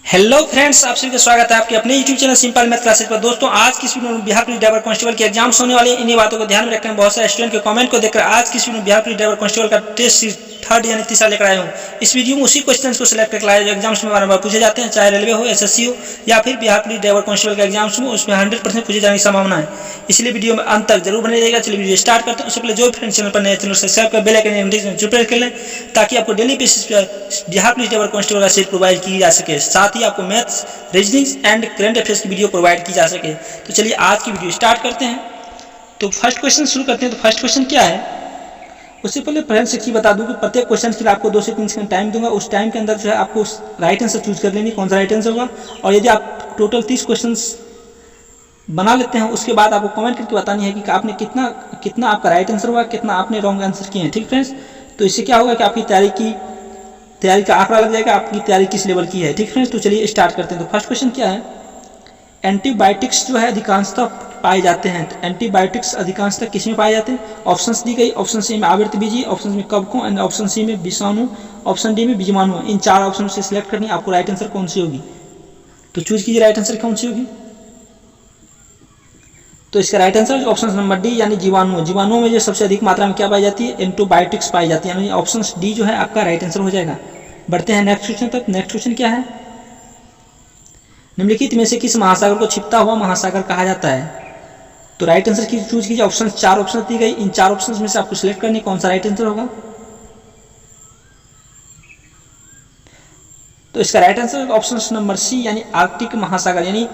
Hello friends, आप सभी का स्वागत है आपके अपने YouTube channel simple math classes पर। दोस्तों, आज की इस वीडियो में बिहार पुलिस ड्राइवर कांस्टेबल के एग्जाम्स होने वाले, इन्हीं बातों को ध्यान में रखकर बहुत सारे स्टूडेंट के कमेंट को देखकर आज की इस वीडियो में बिहार पुलिस ड्राइवर कांस्टेबल का टेस्ट थर्ड यानी तीसरा लेकर आया हूँ। इस वीडियो में उसी क्वेश्चन को सिलेक्ट करके लाया जो एग्जाम्स में बार-बार पूछे जाते हैं, चाहे रेलवे हो, एसएससी हो या फिर बिहार पुलिस ड्राइवर कांस्टेबल के एग्जाम्स में, उसमें 100% पूछे जाने की संभावना है। इसलिए वीडियो में अंत तक जरूर बने रहेगा। चलिए वीडियो स्टार्ट करते हैं। उससे पहले जो फ्रेंड चैनल पर नए चैनल सब्सक्राइब कर बेल आइकन जरूर प्रेस कर लें, ताकि आपको डेली बेसिस पर बिहार पुलिस ड्राइवर कांस्टेबल का सीट प्रोवाइड की जा सके। साथ ही आपको maths, reasoning and current affairs की वीडियो प्रोवाइड की जा सके। तो चलिए आज की वीडियो स्टार्ट करते हैं। तो फर्स्ट क्वेश्चन शुरू करते हैं। तो फर्स्ट क्वेश्चन क्या है, उससे पहले फ्रेंड्स एक चीज बता दूं कि प्रत्येक क्वेश्चन के लिए आपको 2 से 3 सेकंड टाइम दूंगा। उस टाइम के अंदर जो है आपको राइट आंसर चूज कर लेनी, कौन सा राइट आंसर होगा। और यदि आप टोटल 30 क्वेश्चन बना लेते हैं, उसके बाद आपको कमेंट करके बतानी है कि आपने कितना आपका राइट आंसर हुआ, कितना आपने रॉन्ग आंसर किए हैं। ठीक फ्रेंड्स, तो इससे क्या होगा कि आपकी तैयारी का आंकड़ा लग जाएगा, आपकी तैयारी किस लेवल की है। ठीक फ्रेंड्स, तो चलिए स्टार्ट करते हैं। तो फर्स्ट क्वेश्चन क्या है, एंटीबायोटिक्स जो है अधिकांशतः पाए जाते हैं। तो एंटीबायोटिक्स अधिकांशतः किसमें पाए जाते हैं। ऑप्शंस दी गई, ऑप्शन सी में आवृतबीजी, ऑप्शन में कवकों एंड ऑप्शन सी में विषाणु, ऑप्शन डी में बीजाणु। इन 4 ऑप्शन से सिलेक्ट करनी, आपको राइट आंसर कौन सी होगी। तो चूज कीजिए राइट आंसर कौन सी होगी। तो इसका right answer option number D यानी जीवाणु। जीवाणुओं में जो सबसे अधिक मात्रा में क्या पाई जाती है, एंटीबायोटिक्स पाई जाती है, यानी ऑप्शन डी जो है आपका राइट आंसर हो जाएगा। बढ़ते हैं नेक्स्ट क्वेश्चन तक। नेक्स्ट क्वेश्चन क्या है, निम्नलिखित में से किस महासागर को छिपता हुआ महासागर कहा जाता है। तो राइट आंसर की चूज कीजिए। ऑप्शन 4 ऑप्शन दी गई, इन 4 ऑप्शन में से आपको सिलेक्ट करनी कौन सा राइट आंसर होगा। तो इसका right answer option number C यानी आर्कटिक महासागर। यानी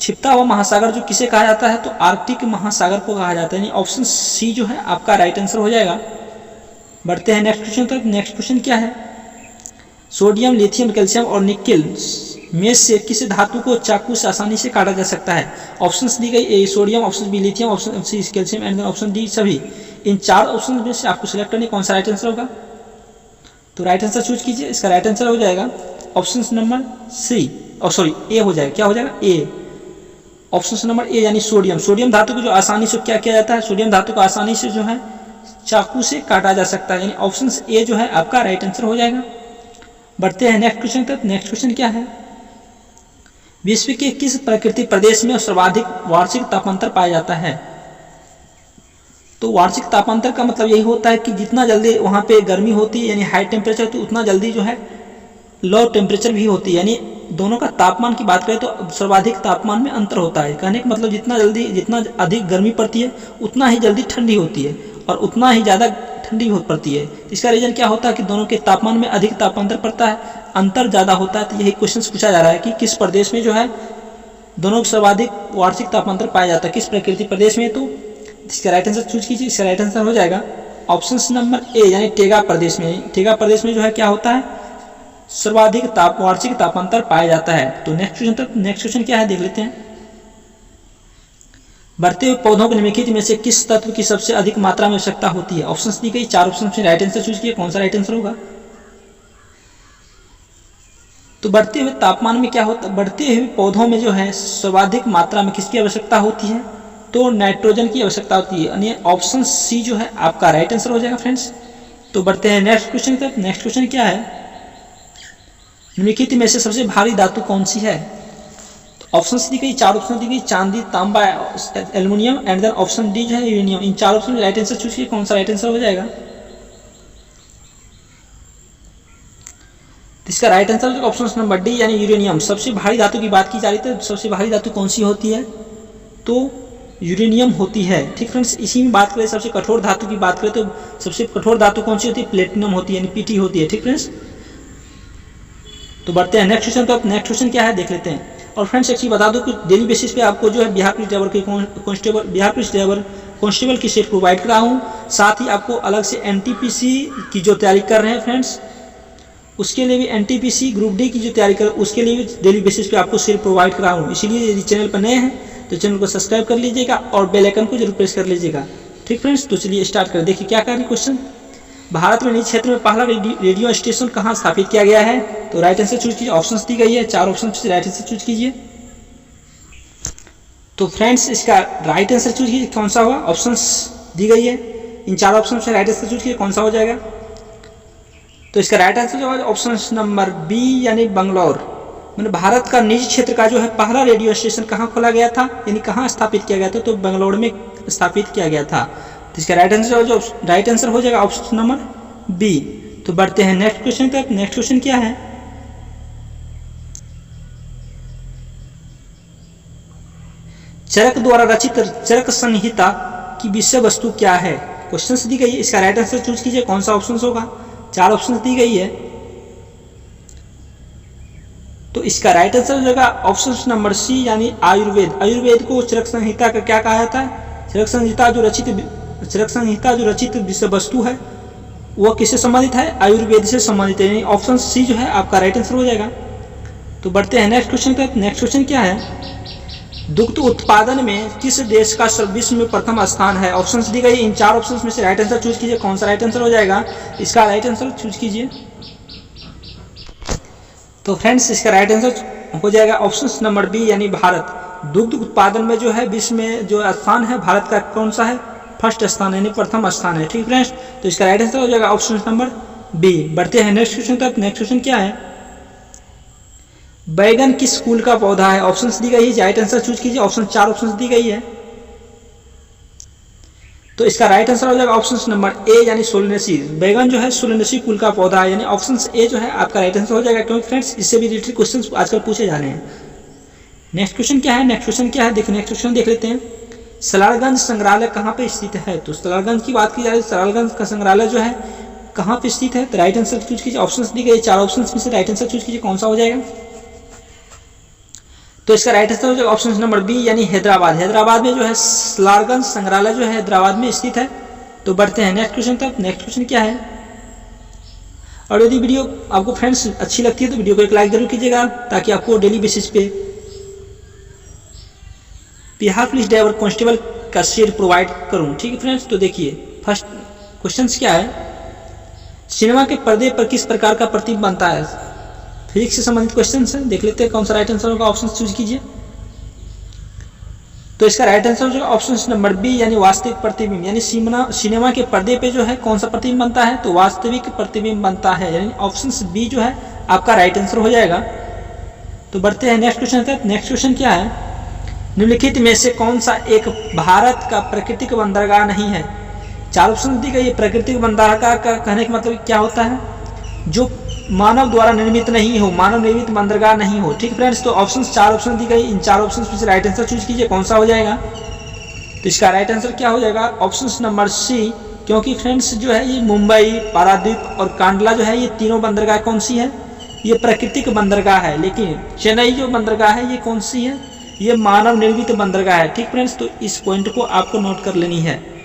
छिपता हुआ महासागर जो किसे कहा जाता है, तो आर्कटिक महासागर को कहा जाता है, यानी ऑप्शन सी जो है आपका राइट आंसर हो जाएगा। बढ़ते हैं नेक्स्ट क्वेश्चन तक। नेक्स्ट क्वेश्चन क्या है, सोडियम, लिथियम, कैल्शियम और निकेल में से किस धातु को चाकू से आसानी से काटा जा सकता है। ऑप्शंस दी गई, A sodium, option B lithium, option C calcium and option D सभी। इन 4 ऑप्शन में से आपको सिलेक्ट करनी कौन सा राइट आंसर होगा। तो राइट आंसर चूज कीजिए। इसका राइट आंसर हो जाएगा ऑप्शन नंबर सी, सॉरी ए हो जाएगा। क्या हो जाएगा, ए। ऑप्शन नंबर ए यानी सोडियम। सोडियम धातु को जो आसानी से क्या किया जाता है, सोडियम धातु को आसानी से जो है चाकू से काटा जा सकता है, यानी ऑप्शन ए जो है आपका राइट आंसर हो जाएगा। बढ़ते हैं नेक्स्ट क्वेश्चन तक। नेक्स्ट क्वेश्चन क्या है, विश्व के किस प्राकृतिक प्रदेश में सर्वाधिक वार्षिक तापांतर पाया जाता है। तो वार्षिक तापांतर का मतलब यही होता है कि जितना जल्दी वहां पे गर्मी होती है यानी हाई टेम्परेचर, तो उतना जल्दी जो है लो टेम्परेचर भी होती है। यानी दोनों का तापमान की बात करें तो सर्वाधिक तापमान में अंतर होता है। कहने का मतलब जितना अधिक गर्मी पड़ती है उतना ही जल्दी ठंडी होती है, और उतना ही ज़्यादा ठंडी पड़ती है। इसका रीजन क्या होता है कि दोनों के तापमान में अधिक तापांतर पड़ता है, अंतर ज़्यादा होता है। तो यही क्वेश्चन पूछा जा रहा है कि किस प्रदेश में जो है दोनों सर्वाधिक वार्षिक तापांतर पाया जाता है, किस प्राकृतिक प्रदेश में। तो इसका राइट आंसर चूज कीजिए। इसका राइट आंसर हो जाएगा ऑप्शन नंबर ए यानी टेगा प्रदेश में। टेगा प्रदेश में जो है क्या होता है, सर्वाधिक वार्षिक तापांतर पाया जाता है। तो नेक्स्ट क्वेश्चन क्या है देख लेते हैं। बढ़ते हुए पौधों के निम्नलिखित में से किस तत्व की सबसे अधिक मात्रा में आवश्यकता होती है। ऑप्शंस दी गई, 4 ऑप्शन से राइट आंसर चूज किए, कौन सा राइट आंसर होगा। तो बढ़ते हुए तापमान में क्या होता है, बढ़ते हुए पौधों में जो है सर्वाधिक मात्रा में किसकी आवश्यकता होती है, तो नाइट्रोजन की आवश्यकता होती है, यानी ऑप्शन सी जो है आपका राइट आंसर हो जाएगा फ्रेंड्स। तो बढ़ते हैं नेक्स्ट क्वेश्चन तक। नेक्स्ट क्वेश्चन क्या है, निम्नलिखित में से सबसे भारी धातु कौन सी है। ऑप्शन दी गई, 4 ऑप्शन दी गई, चांदी, तांबा, aluminium and then option D जो है यूरेनियम। इन 4 ऑप्शन में राइट आंसर चूज किए, कौन सा राइट आंसर हो जाएगा। इसका right answer option number D यानी यूरेनियम। सबसे भारी धातु की बात की जा रही है, तो सबसे भारी धातु कौन सी होती है, तो यूरेनियम होती है। ठीक फ्रेंड्स, इसी में बात करें सबसे कठोर धातु की बात करें तो सबसे कठोर धातु कौन सी होती है, प्लेटिनम होती है, यानी पीटी होती है। ठीक फ्रेंड्स, तो बढ़ते हैं नेक्स्ट क्वेश्चन। तो नेक्स्ट क्वेश्चन क्या है देख लेते हैं। और फ्रेंड्स एक चीज बता दो कि डेली बेसिस पे आपको जो है बिहार पुलिस ड्राइवर कांस्टेबल की सीट प्रोवाइड करा हूँ। साथ ही आपको अलग से एनटीपीसी की जो तैयारी कर रहे हैं फ्रेंड्स, उसके लिए भी एनटीपीसी ग्रुप डी की जो तैयारी कर उसके लिए भी डेली बेसिस पे आपको सीट प्रोवाइड करा हूँ। इसीलिए यदि चैनल पर नए हैं तो चैनल को सब्सक्राइब कर लीजिएगा और बेल आइकन को जरूर प्रेस कर लीजिएगा। ठीक फ्रेंड्स, तो चलिए स्टार्ट करें। देखिए क्या करें क्वेश्चन, भारत में निजी क्षेत्र में पहला रेडियो स्टेशन कहाँ स्थापित किया गया है। तो राइट आंसर चूज कीजिए। ऑप्शंस दी गई है, 4 ऑप्शन से राइट आंसर चूज कीजिए। तो फ्रेंड्स इसका राइट आंसर चूज कीजिए, कौन सा होगा। ऑप्शंस दी गई है, इन 4 ऑप्शन से राइट आंसर चूज कीजिए, कौन सा हो जाएगा। तो इसका राइट आंसर जो है ऑप्शन नंबर बी यानी बंगलौर। मैंने भारत का निजी क्षेत्र का जो है पहला रेडियो स्टेशन कहाँ खोला गया था, यानी कहाँ स्थापित किया गया था, तो बेंगलोर में स्थापित किया गया था। तो इसका राइट आंसर हो जाएगा ऑप्शन नंबर बी। तो बढ़ते हैं नेक्स्ट क्वेश्चन तक। नेक्स्ट क्वेश्चन क्या है, चरक द्वारा रचित चरक संहिता की विषय वस्तु क्या है। क्वेश्चन दी गई है, इसका राइट आंसर चूज कीजिए, कौन सा ऑप्शन होगा। 4 ऑप्शन दी गई है, तो इसका राइट आंसर हो जाएगा ऑप्शन नंबर सी, यानी आयुर्वेद। आयुर्वेद को चरक संहिता का क्या कहा जाता है, चरक संहिता जो रचित विषय वस्तु है वह किससे संबंधित है, आयुर्वेद से संबंधित है, यानी ऑप्शन सी जो है आपका राइट आंसर हो जाएगा। तो बढ़ते हैं नेक्स्ट क्वेश्चन तक। नेक्स्ट क्वेश्चन क्या है, दुग्ध उत्पादन में किस देश का विश्व में प्रथम स्थान है। ऑप्शंस दी गई, इन 4 ऑप्शंस में से राइट आंसर चूज कीजिए, कौन सा राइट आंसर हो जाएगा। इसका राइट आंसर चूज कीजिए। तो फ्रेंड्स इसका राइट आंसर हो जाएगा ऑप्शन नंबर बी, यानी भारत। दुग्ध उत्पादन में जो है विश्व में जो स्थान है भारत का कौन सा है, फर्स्ट स्थान यानी प्रथम स्थान है। ठीक फ्रेंड्स, तो इसका राइट आंसर हो जाएगा ऑप्शन नंबर बी। बढ़ते हैं नेक्स्ट क्वेश्चन तक। नेक्स्ट क्वेश्चन क्या है, बैगन किस कुल का पौधा है। ऑप्शंस दी गई है, राइट आंसर चूज कीजिए। ऑप्शन 4 ऑप्शंस दी गई है, तो इसका राइट आंसर हो जाएगा ऑप्शन नंबर ए, यानी सोलेनेसी। बैगन जो है सोलेनेसी कुल का पौधा है, यानी ऑप्शन ए जो है आपका राइट आंसर हो जाएगा, क्योंकि फ्रेंड्स इससे भी रिलेटेड क्वेश्चंस आजकल पूछे जा रहे हैं। नेक्स्ट क्वेश्चन क्या है, नेक्स्ट क्वेश्चन क्या है, देखिए नेक्स्ट क्वेश्चन देख लेते हैं। सलारगंज संग्रहालय कहाँ पे स्थित है। तो सलारगंज की बात की जा रही है, सलारगंज का संग्रहालय जो है कहाँ पे स्थित है, तो राइट आंसर चूज कीजिए। ऑप्शंस दी गई, 4 ऑप्शंस में से राइट आंसर चूज कीजिए, कौन सा हो जाएगा। तो इसका राइट आंसर हो जाएगा ऑप्शन नंबर बी, यानी हैदराबाद। हैदराबाद में जो है सलारगंज संग्रहालय जो है हैदराबाद में स्थित है। तो बढ़ते हैं नेक्स्ट क्वेश्चन तक। नेक्स्ट क्वेश्चन क्या है, और यदि वीडियो आपको फ्रेंड्स अच्छी लगती है तो वीडियो को एक लाइक जरूर कीजिएगा, ताकि आपको डेली बेसिस पे बिहार पुलिस ड्राइवर कांस्टेबल का शेयर प्रोवाइड करूं। ठीक है फ्रेंड्स, तो देखिए फर्स्ट क्वेश्चन क्या है, सिनेमा के पर्दे पर किस प्रकार का प्रतिबिंब बनता है। फिजिक्स से संबंधित क्वेश्चन है, देख लेते हैं कौन सा राइट आंसर होगा। ऑप्शन चूज कीजिए। तो इसका राइट आंसर जो ऑप्शन नंबर बी, यानी वास्तविक प्रतिबिंब, यानी सिनेमा के पर्दे पे जो है कौन सा प्रतिबिंब बनता है, तो वास्तविक प्रतिबिंब बनता है, यानी ऑप्शन बी जो है आपका राइट आंसर हो जाएगा। तो बढ़ते हैं नेक्स्ट क्वेश्चन तक। नेक्स्ट क्वेश्चन क्या है, निम्नलिखित में से कौन सा एक भारत का प्राकृतिक बंदरगाह नहीं है। 4 ऑप्शन दी गई है। प्राकृतिक बंदरगाह का कहने का मतलब क्या होता है, जो मानव द्वारा निर्मित नहीं हो, मानव निर्मित बंदरगाह नहीं हो। ठीक फ्रेंड्स, तो ऑप्शन 4 ऑप्शन दी गई, इन 4 ऑप्शन में से राइट आंसर चूज कीजिए, कौन सा हो जाएगा। तो इसका राइट आंसर क्या हो जाएगा, ऑप्शन नंबर सी, क्योंकि फ्रेंड्स जो है ये मुंबई, पारादीप और कांडला जो है ये तीनों बंदरगाह कौन सी है, ये प्राकृतिक बंदरगाह है। लेकिन चेन्नई जो बंदरगाह है ये कौन सी है, ये मानव निर्मित बंदरगाह है। ठीक फ्रेंड्स, तो इस पॉइंट को आपको नोट कर लेनी है।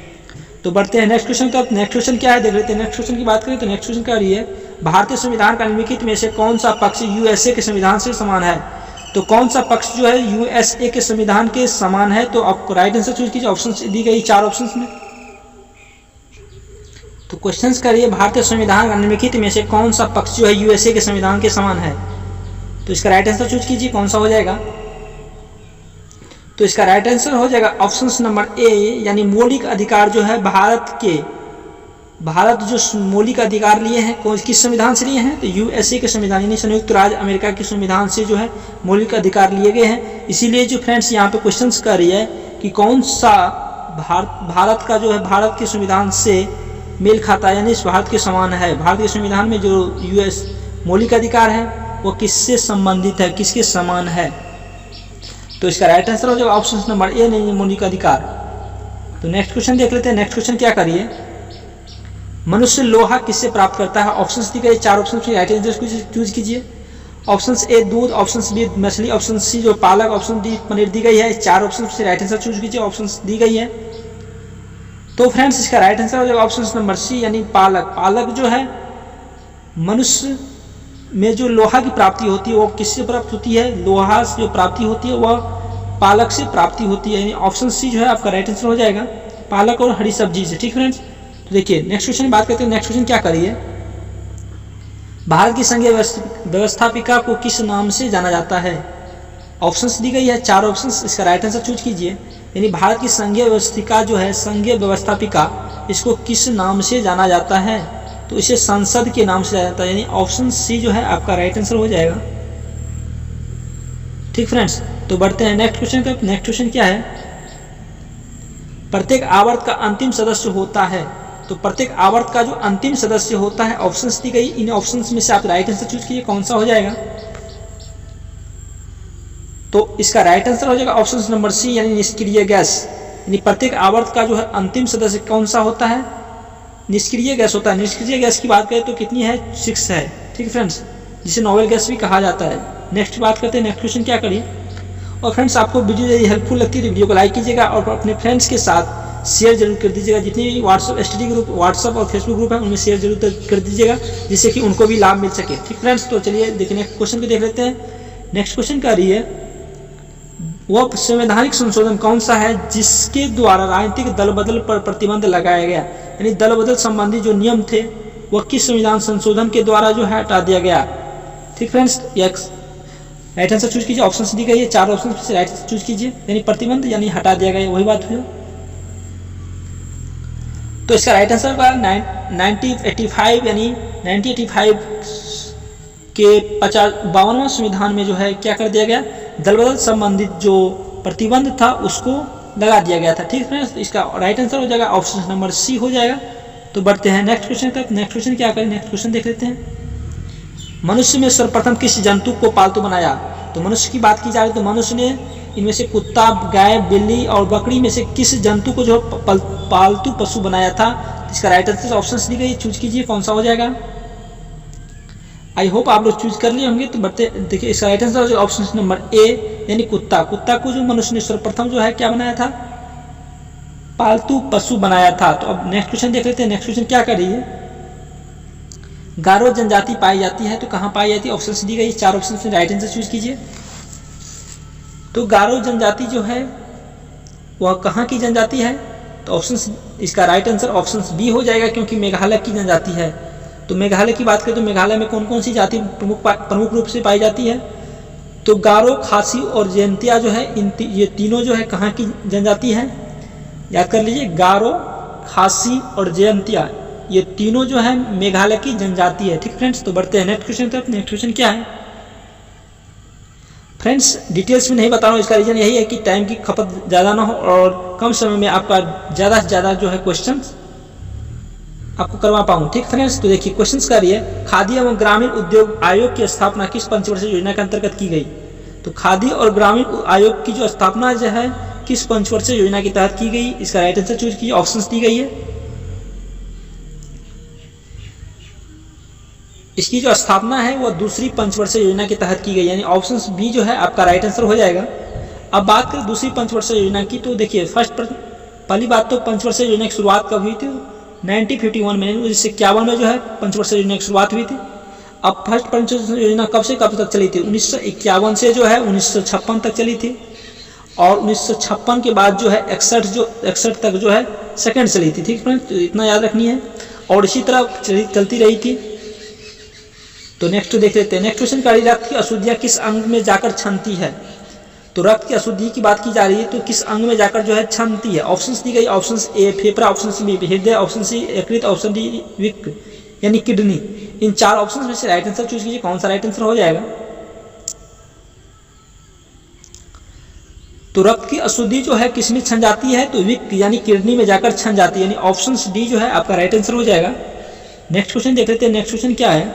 तो बढ़ते हैं नेक्स्ट क्वेश्चन तक। नेक्स्ट क्वेश्चन क्या है, देख लेते हैं। नेक्स्ट क्वेश्चन की बात करें तो नेक्स्ट क्वेश्चन क्या है, भारतीय संविधान का निम्नलिखित में से कौन सा पक्ष यूएसए के संविधान से समान है। तो कौन सा पक्ष जो है यूएसए के संविधान के समान है, तो आपको राइट आंसर चूज कीजिए। ऑप्शन दी गई 4 ऑप्शन में। तो क्वेश्चन करिए, भारतीय संविधान का निम्नलिखित में से कौन सा पक्ष जो है यूएसए के संविधान के समान है। तो इसका राइट आंसर चूज कीजिए, कौन सा हो जाएगा। तो इसका राइट आंसर हो जाएगा ऑप्शन नंबर ए, यानी मौलिक अधिकार जो है भारत जो मौलिक अधिकार लिए हैं किस संविधान से लिए हैं, तो यूएसए के संविधान यानी संयुक्त राज्य अमेरिका के संविधान से जो है मौलिक अधिकार लिए गए हैं। इसीलिए जो फ्रेंड्स यहाँ पे क्वेश्चंस कर रही है कि कौन सा भारत का जो है भारत के संविधान से मेल खाता है, यानी भारत के समान है। भारत के संविधान में जो यूएस मौलिक अधिकार है वो किससे संबंधित है, किसके समान है। तो इसका राइट आंसर हो जाएगा ऑप्शन नंबर ए, नहीं मौलिक अधिकार। तो नेक्स्ट क्वेश्चन देख लेते हैं। नेक्स्ट क्वेश्चन क्या करिए, मनुष्य लोहा किससे प्राप्त करता है। ऑप्शंस दी गई, 4 ऑप्शन से राइट आंसर चूज कीजिए। ऑप्शन ए दूध, ऑप्शन बी मछली, ऑप्शन सी जो पालक, ऑप्शन डी पनीर दी गई है। 4 ऑप्शन से राइट आंसर चूज कीजिए, ऑप्शन दी गई है। तो फ्रेंड्स इसका राइट आंसर हो जाएगा ऑप्शन नंबर सी, यानी पालक। पालक जो है मनुष्य में जो लोहा की प्राप्ति होती है वो किससे प्राप्त होती है, लोहा से जो प्राप्ति होती है वह पालक से प्राप्ति होती है, यानी ऑप्शन सी जो है आपका राइट आंसर हो जाएगा, पालक और हरी सब्जी से। ठीक फ्रेंड्स, तो देखिए नेक्स्ट क्वेश्चन की बात करते हैं। नेक्स्ट क्वेश्चन क्या करिए, भारत की संघीय व्यवस्थापिका को किस नाम से जाना जाता है। ऑप्शंस दी गई है, 4 ऑप्शंस, इसका राइट आंसर चूज कीजिए। यानी भारत की संघीय व्यवस्थिका जो है, संघीय व्यवस्थापिका, इसको किस नाम से जाना जाता है, तो इसे संसद के नाम से जाना जाता है, यानी ऑप्शन सी जो है आपका राइट आंसर हो जाएगा। ठीक फ्रेंड्स, तो बढ़ते हैं नेक्स्ट क्वेश्चन का। नेक्स्ट क्वेश्चन क्या है, प्रत्येक आवर्त का अंतिम सदस्य होता है। तो प्रत्येक आवर्त का जो अंतिम सदस्य होता है, ऑप्शंस दी गई, इन ऑप्शंस में से आप राइट आंसर चूज कीजिए, कौन सा हो जाएगा। तो इसका राइट आंसर हो जाएगा ऑप्शन नंबर सी, यानी निष्क्रिय गैस। यानी प्रत्येक आवर्त का जो है अंतिम सदस्य कौन सा होता है, निष्क्रिय गैस होता है। निष्क्रिय गैस की बात करें तो कितनी है, 6 है। ठीक फ्रेंड्स, जिसे नोबेल गैस भी कहा जाता है। नेक्स्ट बात करते हैं, नेक्स्ट क्वेश्चन क्या करिए। और फ्रेंड्स, आपको वीडियो यदि हेल्पफुल लगती है तो वीडियो को लाइक कीजिएगा और अपने फ्रेंड्स के साथ शेयर जरूर कर दीजिएगा। जितने भी व्हाट्सअप स्टडी ग्रुप, व्हाट्सअप और फेसबुक ग्रुप है, उनमें शेयर जरूर कर दीजिएगा, जिससे कि उनको भी लाभ मिल सके। ठीक फ्रेंड्स, तो चलिए देखिए नेक्स्ट क्वेश्चन को देख लेते हैं। नेक्स्ट क्वेश्चन क्या रही है, वह संवैधानिक संशोधन कौन सा है जिसके द्वारा राजनीतिक दल बदल पर प्रतिबंध लगाया गया। यानी दल बदल संबंधी जो नियम थे वह किस संविधान संशोधन के द्वारा जो है हटा दिया गया। ठीक फ्रेंड्स, राइट आंसर चूज कीजिए। ऑप्शन दी गई है, 4 ऑप्शन से राइट चूज कीजिए। यानी प्रतिबंध यानी हटा दिया गया, वही बात हुई। तो इसका राइट आंसर होगा 1985, यानी 1985 के 52वां संविधान में जो है क्या कर दिया गया, दल बदल संबंधित जो प्रतिबंध था उसको लगा दिया गया था। ठीक फ्रेंड्स, इसका राइट आंसर हो जाएगा ऑप्शन नंबर सी हो जाएगा। तो बढ़ते हैं नेक्स्ट क्वेश्चन तक। नेक्स्ट क्वेश्चन क्या करें, नेक्स्ट क्वेश्चन देख लेते हैं। मनुष्य में सर्वप्रथम किस जंतु को पालतू बनाया। तो मनुष्य की बात की जा रही है, तो मनुष्य ने इनमें से कुत्ता, गाय, बिल्ली और बकरी में से किस जंतु को जो पालतू पशु बनाया था। इसका राइट आंसर ऑप्शंस दी गई, चूज कीजिए कौन सा हो जाएगा। आई होप आप लोग चूज कर लिए होंगे। तो बढ़ते देखिए, इसका राइट आंसर हो जाएगा ऑप्शन नंबर ए, यानी कुत्ता। कुत्ता को जो मनुष्य ने सर्वप्रथम जो है क्या बनाया था, पालतू पशु बनाया था। तो अब नेक्स्ट क्वेश्चन देख लेते हैं। नेक्स्ट क्वेश्चन क्या कर रही है, गारो जनजाति पाई जाती है, तो कहाँ पाई जाती है। ऑप्शन दी गई, 4 ऑप्शन में राइट आंसर चूज कीजिए। तो गारो जनजाति जो है वह कहाँ की जनजाति है। तो ऑप्शन, इसका राइट आंसर ऑप्शन बी हो जाएगा, क्योंकि मेघालय की जनजाति है। तो मेघालय की बात करें तो मेघालय में कौन कौन सी जाति प्रमुख रूप से पाई जाती है। तो गारो, खासी और जयंतिया जो है, ये तीनों जो है कहाँ की जनजाति है, याद कर लीजिए। गारो, खासी और जयंतिया, ये तीनों जो है मेघालय की जनजाति है। ठीक फ्रेंड्स, तो बढ़ते हैं नेक्स्ट क्वेश्चन तक। नेक्स्ट क्वेश्चन क्या है फ्रेंड्स, डिटेल्स में नहीं बता रहा हूँ। इसका रीजन यही है कि टाइम की खपत ज़्यादा ना हो और कम समय में आपका ज़्यादा से ज़्यादा जो है क्वेश्चन आपको करवा पाऊँ। ठीक फ्रेंड्स, तो देखिए क्वेश्चन का रही है, खादी एवं ग्रामीण उद्योग आयोग की स्थापना किस पंचवर्षीय योजना के अंतर्गत की गई। तो खादी और ग्रामीण आयोग की जो स्थापना जो है किस पंचवर्षीय योजना के तहत की गई। इसका राइट आंसर चूज कीजिए। ऑप्शंस दी गई है, इसकी जो स्थापना है वह दूसरी पंचवर्षीय योजना के तहत की गई, यानी ऑप्शन बी जो है आपका राइट आंसर हो जाएगा। अब बात करें दूसरी पंचवर्षीय योजना की, तो देखिए पहली बात तो पंचवर्षीय योजना की शुरुआत कब हुई थी, 1951 में, 1951 में जो है पंचवर्षीय योजना की शुरुआत हुई थी। अब फर्स्ट पंचवर्षीय योजना कब से कब तक चली थी, 1951 से जो है 1956 तक चली थी। और 1956 के बाद जो है 61 तक जो है सेकेंड चली थी। ठीक फ्रेंड्स, तो इतना याद रखनी है। और इसी तरह चलती रही थी। तो नेक्स्ट देख लेते हैं। नेक्स्ट क्वेश्चन का, रक्त की अशुद्धियाँ किस अंग में जाकर छनती है। तो रक्त की अशुद्धि की बात की जा रही है, तो किस अंग में जाकर जो है छनती है। ऑप्शंस दी गई, ऑप्शन ए फेफड़ा, ऑप्शन बी हृदय, ऑप्शन सी यकृत, ऑप्शन डी विक यानी किडनी। इन 4 ऑप्शन में से राइट आंसर चूज कीजिए, कौन सा राइट आंसर हो जाएगा। तो रक्त की अशुद्धि जो है किसमें छन जाती है, तो विक यानी किडनी में जाकर छन जाती है, यानी ऑप्शन डी जो है आपका राइट आंसर हो जाएगा। नेक्स्ट क्वेश्चन देख लेते हैं। नेक्स्ट क्वेश्चन क्या है,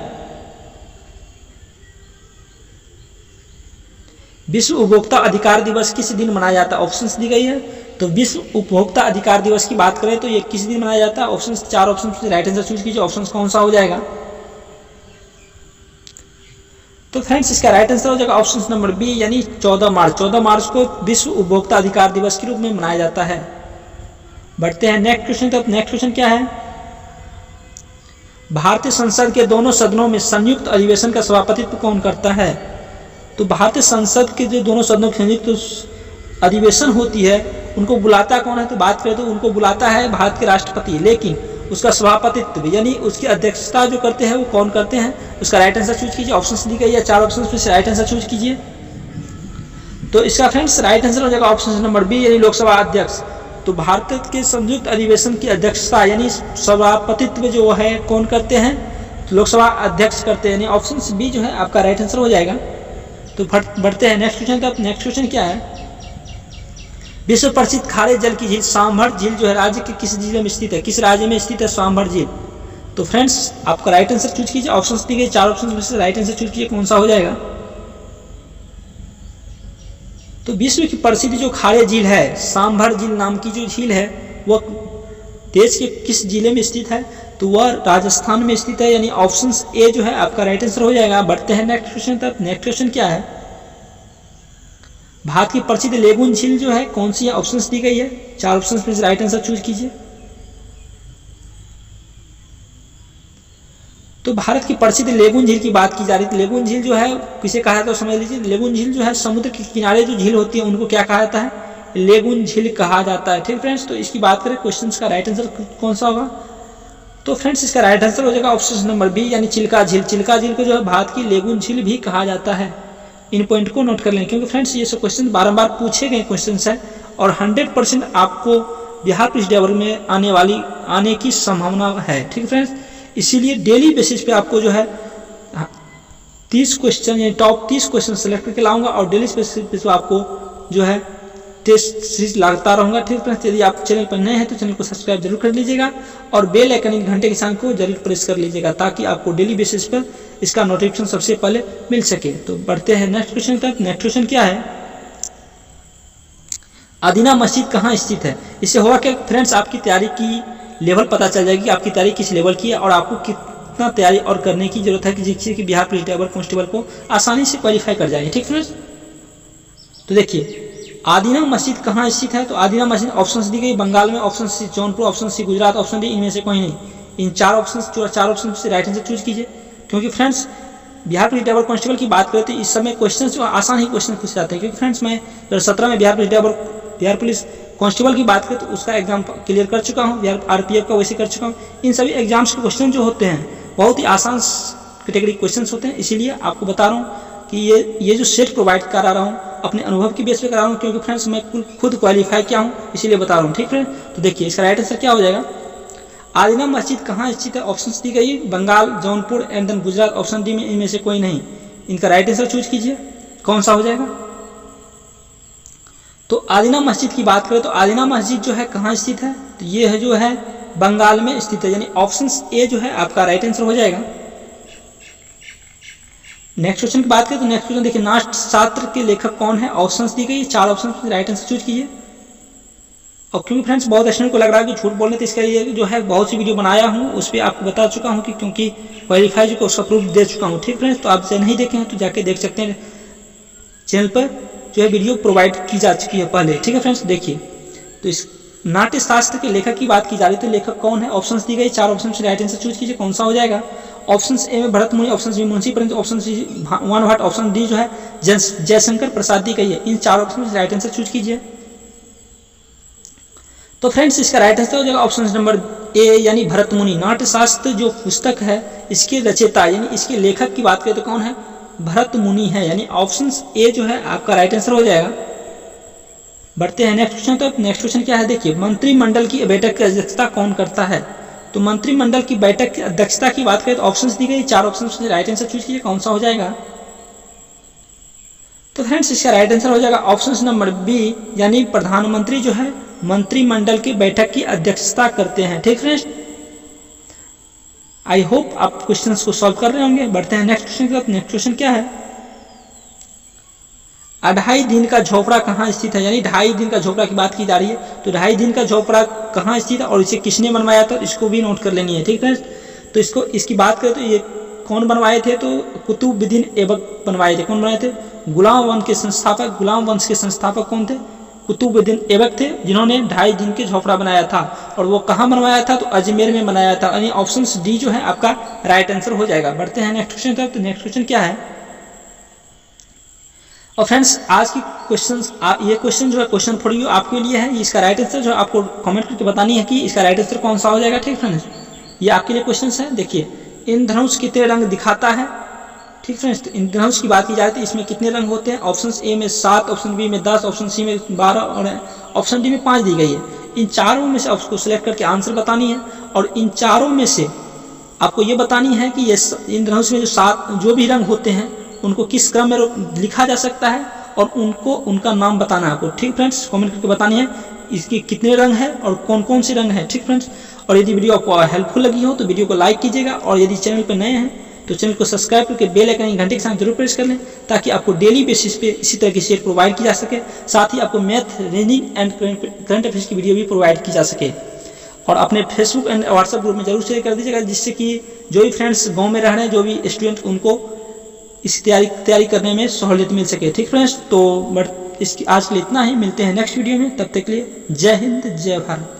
विश्व उपभोक्ता अधिकार दिवस किस दिन मनाया जाता है। ऑप्शंस दी गई है। तो विश्व उपभोक्ता अधिकार दिवस की बात करें तो ये किस दिन मनाया जाता है। ऑप्शंस 4 ऑप्शन से राइट आंसर चूज कीजिए। ऑप्शंस कौन सा हो जाएगा। तो फ्रेंड्स, इसका राइट आंसर हो जाएगा ऑप्शन नंबर बी, यानी 14 मार्च। 14 मार्च को विश्व उपभोक्ता अधिकार दिवस के रूप में मनाया जाता है। बढ़ते हैं नेक्स्ट क्वेश्चन तक। नेक्स्ट क्वेश्चन क्या है, भारतीय संसद के दोनों सदनों में संयुक्त अधिवेशन का सभापतित्व कौन करता है। तो भारतीय संसद के जो दोनों सदनों की संयुक्त अधिवेशन होती है उनको बुलाता कौन है। तो बात करें तो उनको बुलाता है भारत के राष्ट्रपति, लेकिन उसका सभापतित्व यानी उसकी अध्यक्षता जो करते हैं वो कौन करते हैं। उसका राइट आंसर चूज कीजिए। ऑप्शंस दी गई है, 4 ऑप्शन में से राइट आंसर चूज कीजिए। तो इसका फ्रेंड्स राइट आंसर हो जाएगा ऑप्शन नंबर बी, यानी लोकसभा अध्यक्ष। तो भारत के संयुक्त अधिवेशन की अध्यक्षता यानी सभापतित्व जो है कौन करते हैं, तो लोकसभा अध्यक्ष करते हैं, यानी ऑप्शन बी जो है आपका राइट आंसर हो जाएगा। तो बढ़ते हैं नेक्स्ट क्वेश्चन तरफ। नेक्स्ट क्वेश्चन क्या है, विश्व प्रसिद्ध खारे जल की झील सांभर झील जो है राज्य के किस जिले में स्थित है, किस राज्य में स्थित है सांभर झील। तो फ्रेंड्स आपका राइट आंसर चूज कीजिए, ऑप्शंस दी गई 4 ऑप्शन में से राइट आंसर चूज कीजिए, कौन सा हो जाएगा। तो विश्व की प्रसिद्ध जो खारे झील है, सांभर झील नाम की जो झील है, वह देश के किस जिले में स्थित है, तो वह राजस्थान में स्थित है, यानी ऑप्शन ए जो है आपका राइट आंसर हो जाएगा। बढ़ते हैं नेक्स्ट क्वेश्चन तक। नेक्स्ट क्वेश्चन क्या है, भारत की प्रसिद्ध लेगुन झील जो है कौन सी है, ऑप्शंस दी गई है, 4 ऑप्शंस में से राइट आंसर चूज कीजिए। तो भारत की प्रसिद्ध लेगुन झील की बात की जा रही है। लेगुन झील जो है किसे कहा जाता है, समझ लीजिए। लेगुन झील जो है समुद्र के किनारे जो झील होती है उनको क्या कहा जाता है, लेगुन झील कहा जाता है। ठीक फ्रेंड्स, तो इसकी बात करें क्वेश्चन का राइट आंसर कौन सा होगा, तो फ्रेंड्स इसका राइट आंसर हो जाएगा ऑप्शन नंबर बी, यानी चिल्का झील। चिल्का झील को जो है भारत की लेगुन झील भी कहा जाता है। इन पॉइंट को नोट कर लें, क्योंकि फ्रेंड्स ये सब क्वेश्चन बारंबार पूछे गए क्वेश्चन है और 100% आपको बिहार पुलिस ड्राइवर में आने की संभावना है। ठीक फ्रेंड्स, इसीलिए डेली बेसिस पे आपको जो है 30 क्वेश्चन यानी टॉप 30 क्वेश्चन सेलेक्ट करके लाऊंगा और डेली बेसिस पे आपको जो है टेस्ट सीरीज लगाता रहूंगा। ठीक फ्रेंड्स, यदि आप चैनल पर नए हैं तो चैनल को सब्सक्राइब जरूर कर लीजिएगा और बेल आइकन घंटे के साइन को जरूर प्रेस कर लीजिएगा, ताकि आपको डेली बेसिस पर इसका नोटिफिकेशन सबसे पहले मिल सके। तो बढ़ते हैं नेक्स्ट क्वेश्चन तक। नेक्स्ट क्वेश्चन क्या है, अदीना मस्जिद कहाँ स्थित है। इससे होगा कि फ्रेंड्स आपकी तैयारी की लेवल पता चल जाएगी, आपकी तैयारी किस लेवल की है और आपको कितना तैयारी और करने की जरूरत है कि जिससे कि बिहार पुलिस ड्राइवर कांस्टेबल को आसानी से क्वालिफाई कर जाएंगे। ठीक फ्रेंड्स, तो देखिए आदीना मस्जिद कहाँ स्थित है, तो आदीना मस्जिद ऑप्शंस दी गई बंगाल में, option C Jaunpur, option C Gujarat, option D इनमें से कोई नहीं। इन 4 ऑप्शन से राइट आंसर चूज कीजिए, क्योंकि friends Bihar police driver constable की बात करें तो इस समय क्वेश्चन जो आसान ही क्वेश्चन पूछे जाते हैं, क्योंकि फ्रेंड्स मैं 2017 में बिहार पुलिस कांस्टेबल की बात करें तो उसका एग्जाम क्लियर कर चुका हूँ, बिहार आरपीएफ का वैसे कर चुका हूँ। इन सभी एग्जाम्स के क्वेश्चन जो होते हैं बहुत ही आसान कैटेगरी क्वेश्चन होते हैं, इसीलिए आपको बता रहा हूँ कि ये जो सेट प्रोवाइड करा रहा हूँ अपने अनुभव की बेस पे करा रहा हूँ, क्योंकि फ्रेंड्स मैं खुद क्वालिफाई किया हूँ, इसीलिए बता रहा हूँ। ठीक फ्रेंड, तो देखिए इसका राइट आंसर क्या हो जाएगा, आदीना मस्जिद कहाँ स्थित है, ऑप्शन दी गई Bengal, Jaunpur and then Gujarat, option D में इनमें से कोई नहीं। इनका राइट आंसर चूज कीजिए, कौन सा हो जाएगा। तो आदीना मस्जिद की बात करें तो आदीना मस्जिद जो है कहाँ स्थित है, तो ये है जो है बंगाल में स्थित है, यानी ऑप्शन ए जो है आपका राइट आंसर हो जाएगा। नेक्स्ट क्वेश्चन की बात करें तो नेक्स्ट क्वेश्चन देखिए, नाट्यशास्त्र के लेखक कौन है, ऑप्शंस दी गई 4 ऑप्शन में राइट आंसर चूज कीजिए। और क्योंकि फ्रेंड्स बहुत स्टूडेंट को लग रहा है कि झूठ बोलने, तो इसके लिए जो है बहुत सी वीडियो बनाया हूँ, उस पर आपको बता चुका हूँ कि क्योंकि क्वालिफाई जो उसका प्रूफ दे चुका हूँ। ठीक फ्रेंड्स, तो आप से नहीं देखे हैं तो जाके देख सकते हैं, चैनल पर जो है वीडियो प्रोवाइड की जा चुकी है पहले। ठीक है फ्रेंड्स, देखिए तो इस नाट्यशास्त्र के लेखक की बात की जा रही है, तो लेखक कौन है, ऑप्शंस दी गई 4 ऑप्शन से राइट आंसर चूज कीजिए, कौन सा हो जाएगा। ऑप्शन ए में Bharat Muni, option B Munshi Premchand, option C 1 Bhatt, option D जो है जयशंकर प्रसाद दी गई है। इन 4 ऑप्शन से राइट आंसर चूज कीजिए। तो फ्रेंड्स इसका राइट आंसर हो जाएगा ऑप्शन नंबर ए, यानी भरत मुनि। नाट्यशास्त्र जो पुस्तक है इसके रचयिता यानी इसके लेखक की बात करें तो कौन है, भरत मुनि है, यानी ऑप्शन ए जो है आपका राइट आंसर हो जाएगा। बढ़ते हैं नेक्स्ट क्वेश्चन तक। नेक्स्ट क्वेश्चन क्या है, देखिए मंत्रिमंडल की बैठक की अध्यक्षता कौन करता है। तो मंत्रिमंडल की बैठक की अध्यक्षता की बात करें तो ऑप्शंस दी गई 4 ऑप्शन से राइट आंसर चूज कीजिए, कौन सा हो जाएगा। तो फ्रेंड्स इसका राइट आंसर हो जाएगा ऑप्शन नंबर बी, यानी प्रधानमंत्री जो है मंत्रिमंडल की बैठक की अध्यक्षता करते हैं। ठीक फ्रेंड्स, आई होप आप क्वेश्चंस को सॉल्व कर रहे होंगे। बढ़ते हैं नेक्स्ट क्वेश्चन की तरफ। नेक्स्ट क्वेश्चन क्या है, 2.5 दिन का झोपड़ा कहाँ स्थित है, यानी 2.5 दिन का झोपड़ा की बात की जा रही है, तो 2.5 दिन का झोपड़ा कहाँ स्थित है और इसे किसने बनवाया था, इसको भी नोट कर लेनी है। ठीक है, तो इसकी बात करें तो ये कौन बनवाए थे, तो कुतुबुद्दीन ऐबक बनवाए थे। कौन बनाए थे, गुलाम वंश के संस्थापक। गुलाम वंश के संस्थापक कौन थे, कुतुबुद्दीन ऐबक थे, जिन्होंने 2.5 दिन के झोपड़ा बनाया था। और वो कहाँ बनवाया था, तो अजमेर में बनाया था, यानी ऑप्शन डी जो है आपका राइट आंसर हो जाएगा। बढ़ते हैं नेक्स्ट क्वेश्चन तक। तो नेक्स्ट क्वेश्चन क्या है, और फ्रेंड्स आज की ये क्वेश्चन जो है क्वेश्चन फॉर यू आपके लिए है, इसका राइट आंसर जो आपको कमेंट करके बतानी है कि इसका राइट आंसर कौन सा हो जाएगा। ठीक फ्रेंड्स, ये आपके लिए क्वेश्चन है। देखिए इंद्रधनुष कितने रंग दिखाता है। ठीक फ्रेंड्स, तो इंद्रधनुष की बात की जाए तो इसमें कितने रंग होते हैं, ऑप्शन ए में 7, ऑप्शन बी में 10, ऑप्शन सी में 12 और ऑप्शन डी में 5 दी गई है। इन चारों में से आपको सिलेक्ट करके आंसर बतानी है और इन चारों में से आपको ये बतानी है कि ये इंद्रधनुष में जो 7 जो भी रंग होते हैं उनको किस क्रम में लिखा जा सकता है और उनको उनका नाम बताना है आपको। ठीक फ्रेंड्स, कमेंट करके बतानी है इसके कितने रंग है और कौन कौन से रंग है। ठीक फ्रेंड्स, और यदि वीडियो आपको हेल्पफुल लगी हो तो वीडियो को लाइक कीजिएगा, और यदि चैनल पर नए हैं तो चैनल को सब्सक्राइब करके बेल आइकन घंटे के साथ जरूर प्रेस कर लें, ताकि आपको डेली बेसिस पे इसी तरह की शेयर प्रोवाइड की जा सके। साथ ही आपको math, reasoning and current affairs की वीडियो भी प्रोवाइड की जा सके। और अपने फेसबुक एंड व्हाट्सएप ग्रुप में जरूर शेयर कर दीजिएगा, जिससे कि जो भी फ्रेंड्स गांव में रह रहे हैं, जो भी स्टूडेंट, उनको इस तैयारी करने में सहूलियत मिल सके। ठीक फ्रेंड्स, तो बट इसकी आज के लिए इतना ही, मिलते हैं नेक्स्ट वीडियो में, तब तक के लिए जय हिंद जय भारत।